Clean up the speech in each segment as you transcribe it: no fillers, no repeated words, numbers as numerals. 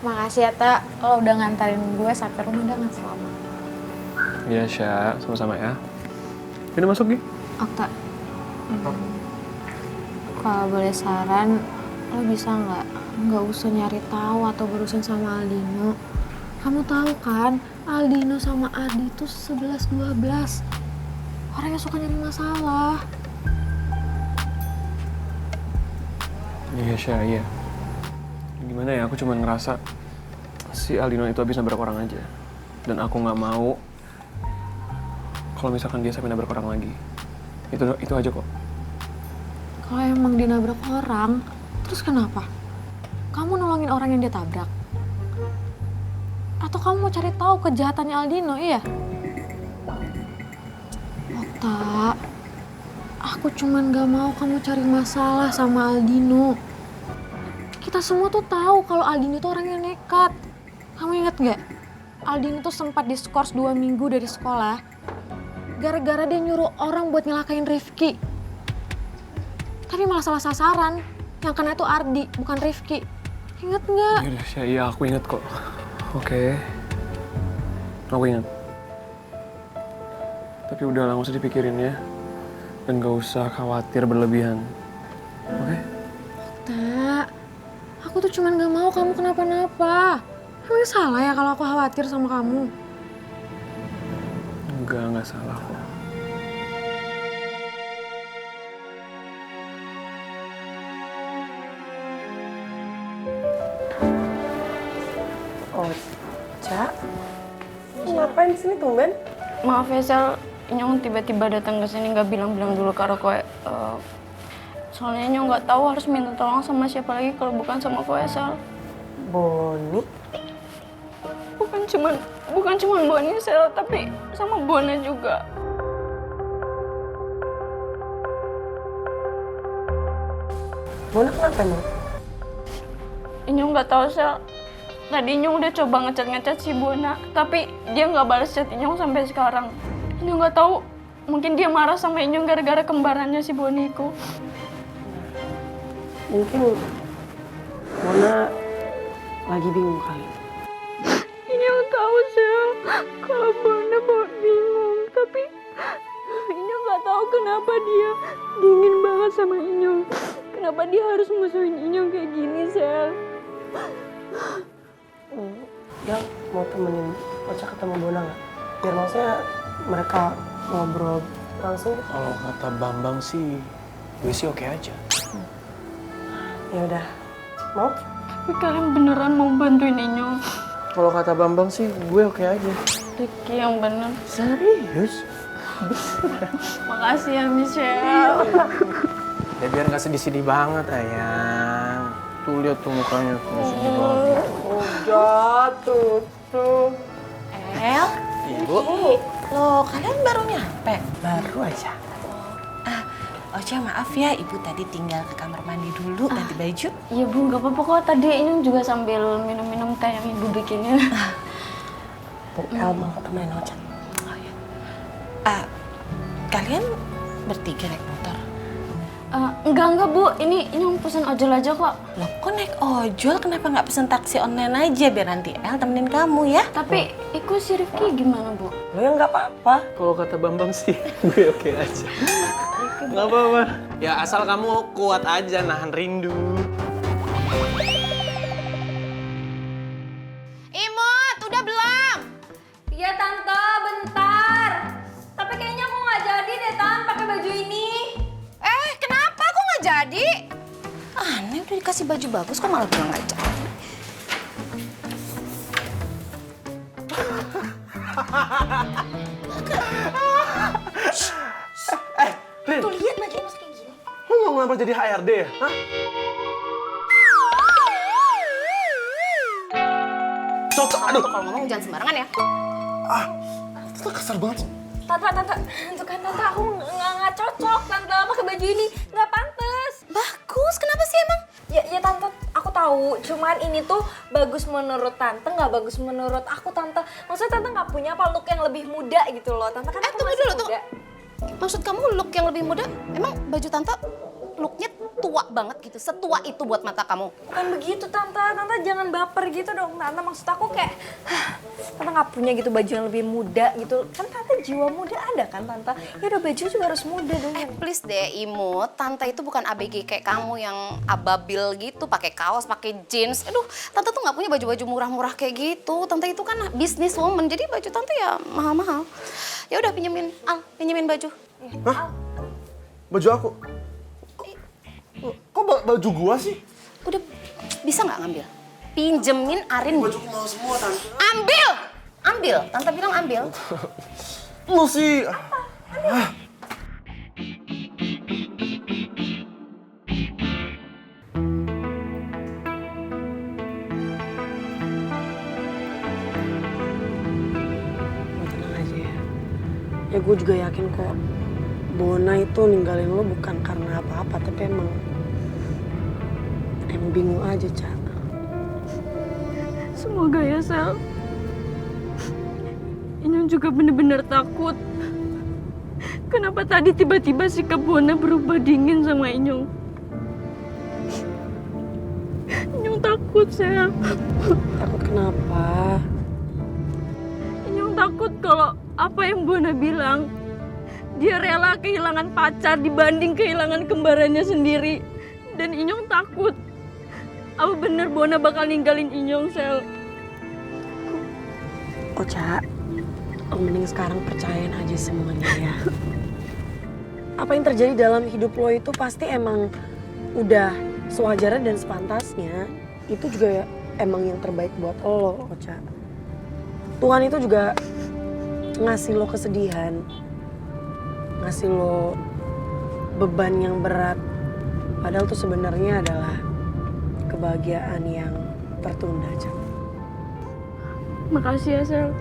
Makasih ya, Tak. Lo udah ngantarin gue sampai rumah dengan selamat. Iya, Sya. Sama-sama ya. Ini masuk, Gi. Okta, kalau boleh saran, lo bisa nggak usah nyari tahu atau berurusan sama Aldino. Kamu tahu kan, Aldino sama Ardi itu 11-12. Orang yang suka nyari masalah. Iya, Sya, iya. Gimana ya, aku cuma ngerasa si Aldino itu habis nabrak orang aja. Dan aku nggak mau kalau misalkan dia sampai nabrak orang lagi. Itu aja kok. Kalau emang dia nabrak orang, terus kenapa? Kamu nolongin orang yang dia tabrak? Atau kamu mau cari tahu kejahatannya Aldino, iya? Okta, aku cuman gak mau kamu cari masalah sama Aldino. Kita semua tuh tahu kalau Aldino tuh orang yang nekat. Kamu inget gak? Aldino tuh sempat diskors 2 minggu dari sekolah gara-gara dia nyuruh orang buat nyelakain Rifki. Tapi malah salah sasaran. Yang kena itu Ardi, bukan Rifki. Ingat nggak? Iya, aku ingat kok. Oke. Aku ingat. Tapi udah lah, gak usah dipikirin ya. Dan gak usah khawatir berlebihan. Oke? Tak, aku tuh cuman gak mau kamu kenapa-napa. Emang salah ya kalau aku khawatir sama kamu? Enggak salah kok. Ocha, ngapain di sini tumben? Maaf ya Sel, Inyong tiba-tiba datang ke sini nggak bilang-bilang dulu ke Koe. Soalnya Inyong nggak tahu harus minta tolong sama siapa lagi kalau bukan sama Koe Sel. Boni? Bukan cuman Boni Sel, tapi sama Bona juga. Bona kenapa emang? Inyong nggak tahu Sel. Tadi Inyong udah coba ngechat si Bona, tapi dia nggak balas chat Inyong sampai sekarang. Inyong nggak tahu, mungkin dia marah sama Inyong gara-gara kembarannya si Boniku. Mungkin Bona lagi bingung kali. Inyong tahu Sel, kalau Bona bingung, tapi Inyong nggak tahu kenapa dia dingin banget sama Inyong. Kenapa dia harus musuhin Inyong kayak gini Sel? Dia mau temenin Ocha ketemu Bona nggak? Biar maksudnya mereka ngobrol langsung. Kalau kata Bambang sih, gue sih oke aja. Ya udah, mau? Tapi kalian beneran mau bantuin Inyong? Kalau kata Bambang sih, gue oke aja. Ricky yang bener. Serius? Makasih ya Michelle. Ya biar nggak sedih-sedih banget, ayang. Tuh lihat tuh mukanya tuh sedih banget. Udah, tuh. El? Ibu? Loh, kalian baru nyampe? Baru aja. Ocha maaf ya, Ibu tadi tinggal ke kamar mandi dulu, ganti baju. Iya Bu, gak apa-apa kok. Tadi Inyong juga sambil minum-minum teh yang Ibu bikinin. Bu, El mau temenin Ocha. Oh ya. Kalian bertiga naik motor? Enggak Bu. Ini Inyong pesen ojol aja kok. Loh, kok naik ojol? Kenapa nggak pesen taksi online aja biar nanti El temenin kamu ya? Tapi ikut si Rifki gimana Bu? Lo ya nggak apa-apa. Kalau kata Bambang sih, gue oke aja. Nggak apa-apa. Ya asal kamu kuat aja nahan rindu. Imut, udah belum? Iya Tante, bentar. Tapi kayaknya aku nggak jadi deh Tante pakai baju ini. Kenapa aku nggak jadi? Aneh, udah dikasih baju bagus kok malah bilang nggak jadi. Rin, Tuh lihat lagi mas kayak gini. lu mau ngelamar jadi HRD ya? Hah? Cocok, aduh. Kalau ngomong jangan sembarangan ya. Itu kesel banget. Tante, itu kan Tante aku nggak cocok Tante pakai baju ini nggak pantas. Bagus, kenapa sih emang? Ya Tante, aku tahu. Cuman ini tuh bagus menurut Tante, nggak bagus menurut aku Tante. Maksudnya Tante nggak punya apa look yang lebih muda gitu loh. Tante kan aku tunggu masih dulu, muda. Maksud kamu look yang lebih muda? Emang baju tante looknya tua banget gitu, setua itu buat mata kamu. Bukan begitu Tante, Tante jangan baper gitu dong Tante. Maksud aku kayak, Tante nggak punya gitu baju yang lebih muda gitu. Kan Tante jiwa muda ada kan Tante? Ya udah baju juga harus muda dong. Please deh Imut, Tante itu bukan ABG kayak kamu yang ababil gitu, pakai kaos, pakai jeans. Aduh, Tante tuh nggak punya baju-baju murah-murah kayak gitu. Tante itu kan business woman, jadi baju Tante ya mahal-mahal. Ya udah pinjemin baju. Hah? Baju aku? Kok baju gua sih? Udah bisa nggak ngambil? Pinjemin Arin. Bajuku mahal semua, Tante. Ambil. Tante bilang ambil. Lu sih. Lo tenang aja ya. Ya gue juga yakin kok Bona itu ninggalin lo bukan karena apa-apa, tapi emang bingung aja, Ca. Semoga ya Sel. Inyong juga bener-bener takut. Kenapa tadi tiba-tiba sikap Bona berubah dingin sama Inyong? Inyong takut, Sel. Takut kenapa? Inyong takut kalau apa yang Bona bilang, dia rela kehilangan pacar dibanding kehilangan kembarannya sendiri. Dan Inyong takut, apa bener Bona bakal ninggalin Inyong, Sel? Oh, Ca, lo mending sekarang percayain aja semuanya ya. Apa yang terjadi dalam hidup lo itu pasti emang udah sewajarnya dan sepantasnya. Itu juga emang yang terbaik buat lo, Ocha. Tuhan itu juga ngasih lo kesedihan, ngasih lo beban yang berat. Padahal tuh sebenarnya adalah kebahagiaan yang tertunda, Ocha. Makasih ya, Sel.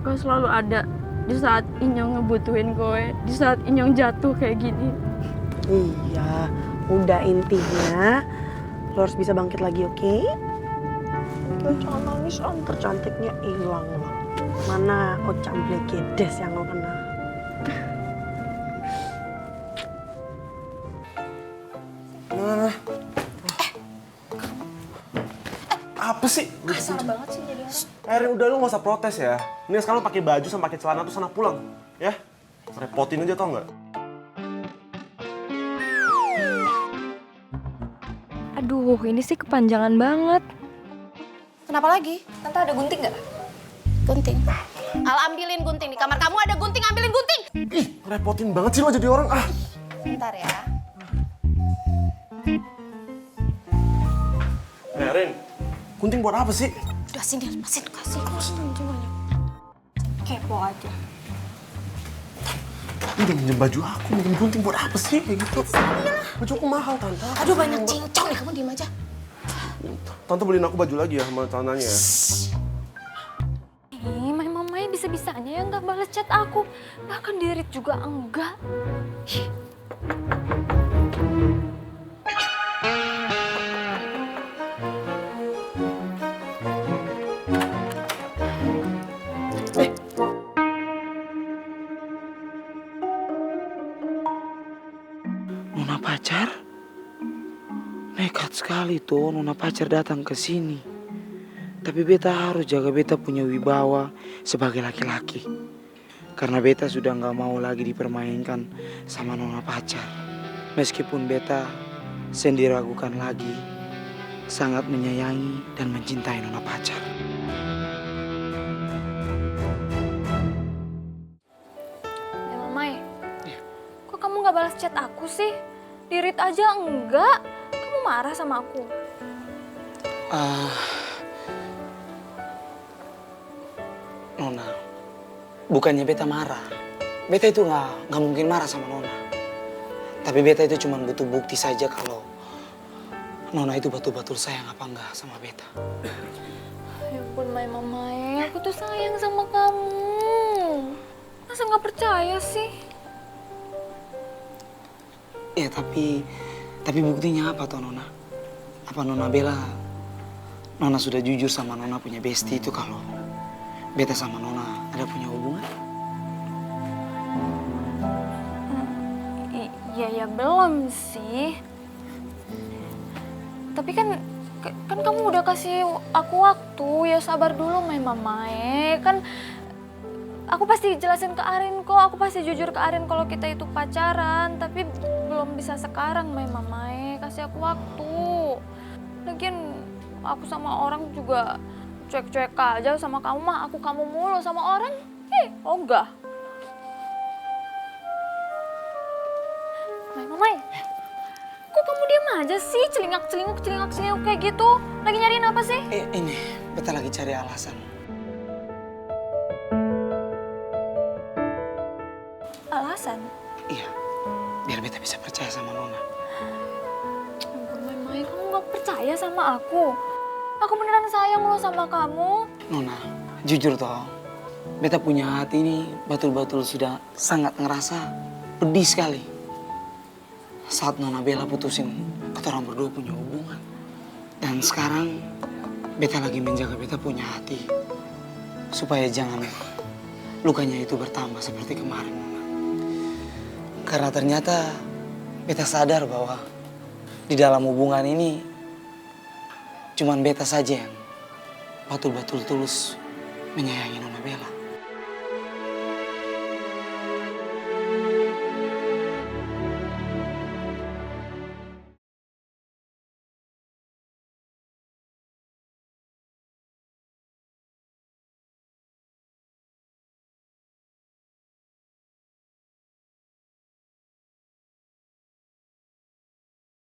Kau selalu ada di saat Inyong ngebutuhin kowe, di saat Inyong jatuh kayak gini. Iya, udah intinya lo harus bisa bangkit lagi, oke? Jangan nangis, tercantiknya hilang lo. Mana Ocam Blegedes yang lo kenal? Nah. Apa sih? Kasar banget sih jadi orang. Erin, udah lu gak usah protes ya. Ini sekarang pakai baju sama pakai celana tuh sana pulang, ya. Repotin aja tau nggak? Aduh, ini sih kepanjangan banget. Kenapa lagi? Tante ada gunting nggak? Gunting. Al ambilin gunting di kamar kamu ada gunting, ambilin gunting. Ih, repotin banget sih lo jadi orang. Bentar ya. Erin, gunting buat apa sih? Udah sini, lepasin, kasih. Kepo aja. Lu udah minjem baju aku, minjem gunting buat apa sih kayak gitu? Baju aku mahal, Tante. Aduh banyak cincong deh, kamu diem aja. Tante beliin aku baju lagi ya sama celananya. Ih, Mamai bisa-bisanya ya nggak balas chat aku. Bahkan di-read juga enggak. Nona pacar? Nekat sekali tuh Nona pacar datang ke sini. Tapi beta harus jaga beta punya wibawa sebagai laki-laki. Karena beta sudah nggak mau lagi dipermainkan sama Nona pacar. Meskipun beta sendiri ragukan lagi, sangat menyayangi dan mencintai Nona pacar. Ya Mamai, kok kamu nggak balas chat aku sih? Di-read aja enggak. Kamu marah sama aku? Nona, bukannya beta marah. Beta itu nggak mungkin marah sama Nona. Tapi beta itu cuma butuh bukti saja kalau Nona itu betul-betul sayang apa enggak sama beta. Ya ampun Mamai, aku tuh sayang sama kamu. Masa nggak percaya sih? Ya tapi buktinya apa toh Nona? Apa Nona bela Nona sudah jujur sama Nona punya bestie itu kalau beta sama Nona ada punya hubungan? Iya ya Ya belum sih. Tapi kan kamu udah kasih aku waktu, ya sabar dulu Mamae. Kan aku pasti jelasin ke Arin kok, aku pasti jujur ke Arin kalau kita itu pacaran. Tapi belum bisa sekarang Mamae, kasih aku waktu. Lagian aku sama orang juga cuek-cuek aja sama kamu mah, aku kamu mulu sama orang. Ogah. Mamae, kok kamu diam aja sih? Celingak-celinguk kayak gitu. Lagi nyariin apa sih? Ini, beta lagi cari alasan. Alasan? Iya, biar beta bisa percaya sama Nona. Ampun, Mamae, kamu gak percaya sama aku? Aku beneran sayang loh sama kamu. Nona, jujur toh, beta punya hati ini betul-betul sudah sangat ngerasa pedih sekali. Saat Nona Bella putusin orang berdua punya hubungan. Dan sekarang beta lagi menjaga beta punya hati. Supaya jangan lukanya itu bertambah seperti kemarin, Nona. Karena ternyata beta sadar bahwa di dalam hubungan ini cuman beta saja yang betul-betul tulus menyayangi Nona Bella.